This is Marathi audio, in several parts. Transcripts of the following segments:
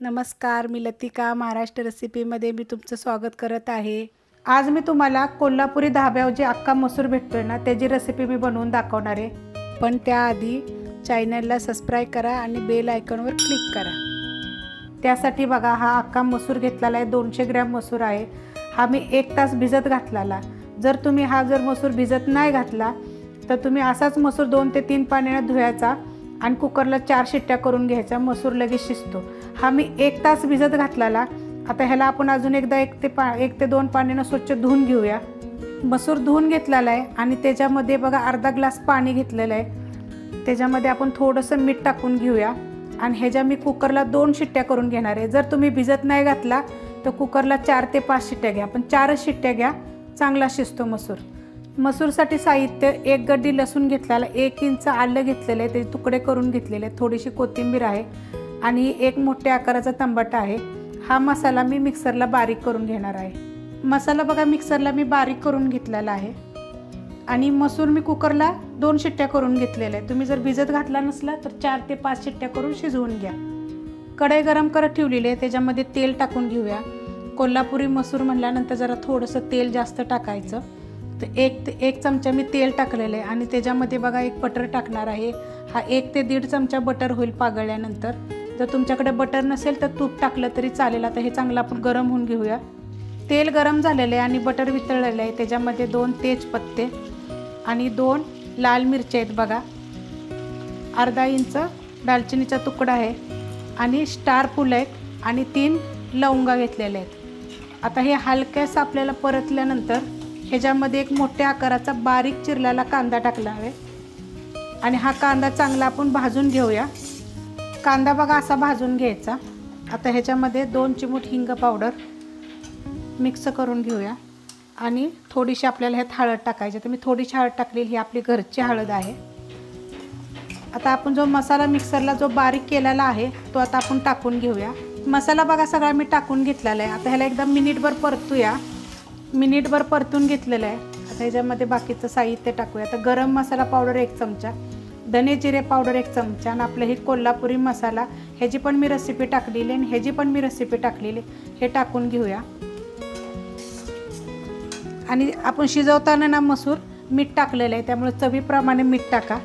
नमस्कार, मी लतिका महाराष्ट्र रेसिपीमध्ये मी तुमचं स्वागत करत आहे। आज मी तुम्हाला कोल्हापुरी धाब्यावर जे अख्खा मसूर भेटतोय ना त्याची रेसिपी मी बनवून दाखवणार आहे। पण त्याआधी चॅनलला सबस्क्राइब करा आणि बेल आयकॉनवर क्लिक करा। त्यासाठी बघा हा अख्खा मसूर घेतलेला आहे, 200 ग्रॅम मसूर आहे। हा मी 1 तास भिजत घातलेला। जर तुम्ही हा मसूर भिजत नाही घातला तर तुम्ही असाच मसूर 2 ते 3 पाण्याने धुवायचा आणि कुकरला 4 शिट्ट्या करून घ्यायचा, मसूर लगेच शिजतो। हा मी 1 तास भिजत घातलेला। आता ह्याला आपण अजून एकदा 1 ते 2 पाण्याने स्वच्छ धुवून घेऊया। मसूर धुवून घेतलेला आहे आणि त्याच्यामध्ये बघा अर्धा ग्लास पाणी घेतलेलं आहे। त्याच्यामध्ये आपण थोडंसं मीठ टाकून घेऊया आणि ह्याच्या मी कुकरला 2 शिट्ट्या करून घेणार आहे। जर तुम्ही भिजत नाही घातला तर कुकरला 4 ते 5 शिट्ट्या घ्या, पण 4च शिट्ट्या घ्या, चांगला शिजतो मसूर। मसूरसाठी साहित्य 1 गड्डी लसूण घेतलेला, 1 इंच आलं घेतलेलं आहे, त्याचे तुकडे करून घेतलेले, थोडीशी कोथिंबीर आहे आणि 1 मोठ्या आकाराचा टमाटा आहे। हा मसाला मी मिक्सरला बारीक करून घेणार आहे। मसाला बघा मिक्सरला मी बारीक करून घेतलेला आहे आणि मसूर मी कुकरला 2 शिट्ट्या करून घेतलेल्या आहे। तुम्ही जर भिजत घातला नसला तर 4 ते 5 शिट्ट्या करून शिजवून घ्या। कढई गरम करत ठेवलेली आहे, त्याच्यामध्ये तेल टाकून घेऊया। कोल्हापुरी मसूर म्हटल्यानंतर जरा थोडंसं तेल जास्त टाकायचं। तर 1 चमचा मी तेल टाकलेलं आहे आणि त्याच्यामध्ये बघा 1 बटर टाकणार आहे। हा 1 ते 1.5 चमचा बटर होईल पागळल्यानंतर। जर तुमच्याकडे बटर नसेल तर तूप टाकलं तरी चालेल। आता हे चांगलं आपण गरम होऊन घेऊया। तेल गरम झालेलं आहे आणि बटर वितळलेलं आहे। त्याच्यामध्ये 2 तेजपत्ते आणि 2 लाल मिरच्या आहेत बघा, अर्धा इंच दालचिनीचा तुकडा आहे आणि स्टार फूल आहेत आणि 3 लवंगा घेतलेल्या आहेत। आता हे हलक्यास आपल्याला परतल्यानंतर ह्याच्यामध्ये 1 मोठ्या आकाराचा बारीक चिरलेला कांदा टाकला आहे आणि हा कांदा चांगला आपण भाजून घेऊया। कांदा बघा असा भाजून घ्यायचा। आता ह्याच्यामध्ये 2 चिमूट हिंग पावडर मिक्स करून घेऊया आणि थोडीशी आपल्याला ह्यात हळद टाकायची। तर मी थोडीशी हळद टाकलेली, ही आपली घरची हळद आहे। आता आपण जो मसाला मिक्सरला जो बारीक केलेला आहे तो आता आपण टाकून घेऊया। मसाला बघा सगळा मी टाकून घेतलेला आहे। आता ह्याला एकदम मिनिटभर परतूया। मिनिटभर परतून घेतलेलं आहे। आता ह्याच्यामध्ये बाकीचं साहित्य टाकूया। आता गरम मसाला पावडर 1 चमचा, धने जिरे पावडर 1 चमचा आणि आपलं हे कोल्हापुरी मसाला, ह्याची पण मी रेसिपी टाकलेली आणि ह्याची पण मी रेसिपी टाकलेली, हे टाकून घेऊया। आणि आपण शिजवताना ना मसूर मीठ टाकलेलं आहे, त्यामुळे चवीप्रमाणे मीठ टाका।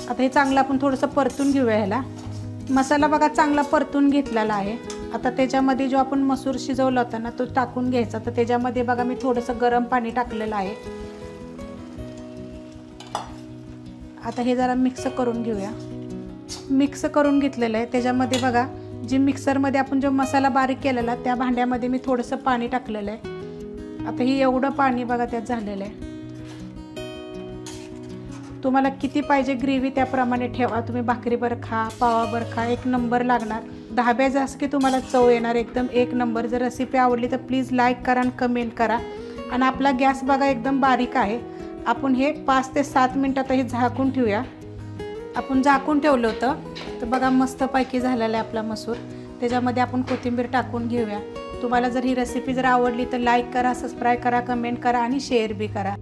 आता हे चांगलं आपण थोडंसं परतून घेऊया। ह्याला मसाला बघा चांगला परतून घेतलेला आहे। आता त्याच्यामध्ये जो आपण मसूर शिजवला होता ना तो टाकून घ्यायचा। तर त्याच्यामध्ये बघा मी थोडंसं गरम पाणी टाकलेलं आहे। आता हे जरा मिक्स करून घेऊया। मिक्स करून घेतलेलं आहे। त्याच्यामध्ये बघा जी मिक्सरमध्ये आपण जो मसाला बारीक केलेला त्या भांड्यामध्ये मी थोडंसं पाणी टाकलेलं आहे। आता ही एवढं पाणी बघा त्यात झालेलं आहे। तुम्हाला किती पाहिजे ग्रेव्ही त्याप्रमाणे ठेवा। तुम्ही भाकरीवर खा, पावावर खा, 1 नंबर लागणार। धाब्यात जास्त की तुम्हाला चव येणार एकदम 1 नंबर। जर रेसिपी आवडली तर प्लीज लाईक करा आणि कमेंट करा। आणि आपला गॅस बघा एकदम बारीक आहे। आपण हे 5 ते 7 मिनिटात हे झाकून ठेवूया। आपण झाकून ठेवलं होतं तर बघा मस्तपैकी झालेला आहे आपला मसूर। त्याच्यामध्ये आपण कोथिंबीर टाकून घेऊया। तुम्हाला जर ही रेसिपी जर आवडली तर लाईक करा, सबस्क्राईब करा, कमेंट करा आणि शेअर बी करा।